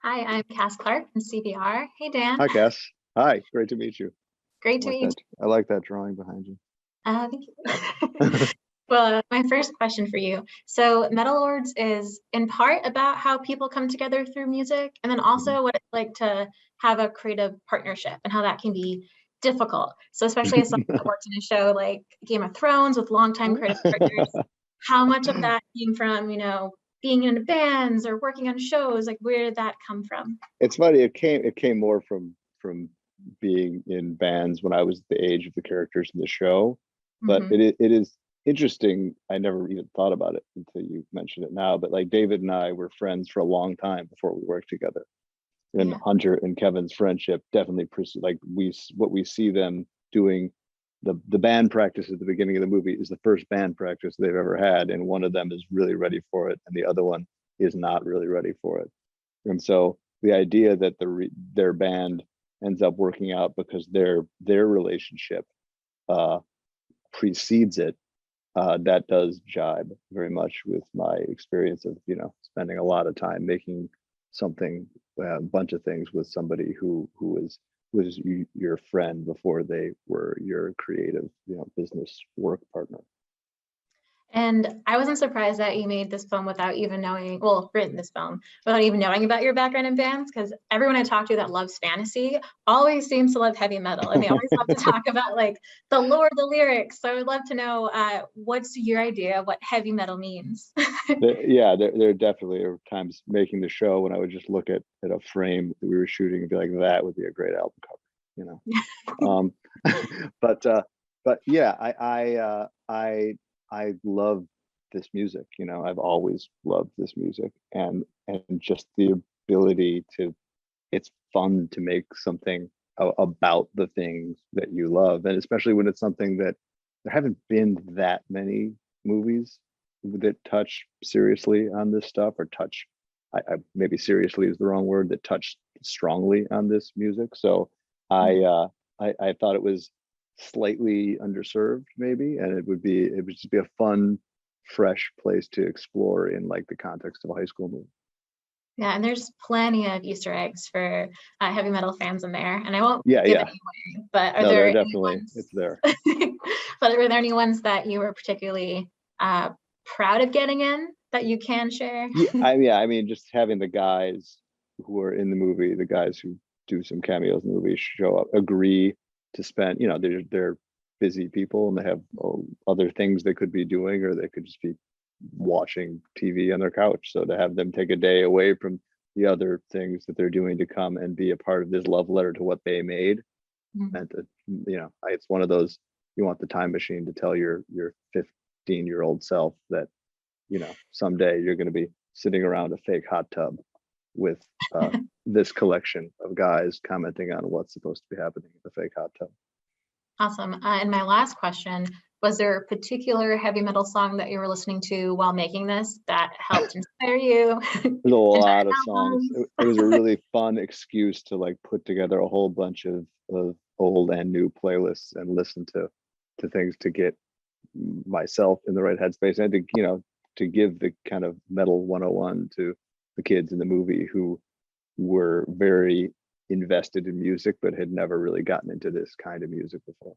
Hi, I'm Cass Clark from CBR. Hey, Dan. Hi, Cass. Hi, great to meet you. Great I to like meet that. I like that drawing behind you. Thank you. Well, my first question for you. So, Metal Lords is in part about how people come together through music, and then Mhm. also what it's like to have a creative partnership and how that can be difficult. So, especially as someone that works in a show like Game of Thrones with longtime creative partners, how much of that came from, being in bands or working on shows? Like, where did that come from? It's funny. It came more from being in bands when I was the age of the characters in the show. But Hmm. it is interesting. I never even thought about it until you mentioned it now. But like David and I were friends for a long time before we worked together. And Yeah. Hunter and Kevin's friendship definitely like what we see them doing. The band practice at the beginning of the movie is the first band practice they've ever had, and one of them is really ready for it, and the other one is not really ready for it. And so the idea that their band ends up working out because their relationship uh, precedes it, that does jibe very much with my experience of spending a lot of time making something, a bunch of things with somebody who was your friend before they were your creative business work partner. And I wasn't surprised that you made this film without even knowing, well, written this film without even knowing about your background in bands, because everyone I talk to that loves fantasy always seems to love heavy metal, and they always love to talk about like the lore of the lyrics. So I would love to know what's your idea of what heavy metal means. Yeah, there definitely are times making the show when I would just look at a frame that we were shooting and be like, that would be a great album cover, you know. Um, but yeah, I love this music. I've always loved this music, and just the ability to. It's fun to make something about the things that you love, and especially when it's something that there haven't been that many movies that touch seriously on this stuff, or touch. Maybe seriously is the wrong word. That touch strongly on this music. So I uh, I thought it was slightly underserved, maybe, and it would just be a fun, fresh place to explore in like the context of a high school movie. Yeah, and there's plenty of Easter eggs for heavy metal fans in there, and I won't Yeah, give it yeah. away. But are No, there there are any definitely ones? it's there. But were there any ones that you were particularly proud of getting in that you can share? Yeah, I mean, just having the guys who are in the movie, the guys who do some cameos in the movie, show up, agree to spend. They're busy people and they have other things they could be doing, or they could just be watching TV on their couch. So to have them take a day away from the other things that they're doing to come and be a part of this love letter to what they made, Mhm. and it's one of those, you want the time machine to tell your 15-year-old self that someday you're going to be sitting around a fake hot tub with this collection of guys commenting on what's supposed to be happening in the fake hot tub. Awesome. And my last question, was there a particular heavy metal song that you were listening to while making this that helped inspire you? There's a Entire lot of songs. albums? It was a really fun excuse to like put together a whole bunch of old and new playlists and listen to things to get myself in the right headspace, and to give the kind of metal 101 to the kids in the movie who were very invested in music but had never really gotten into this kind of music before.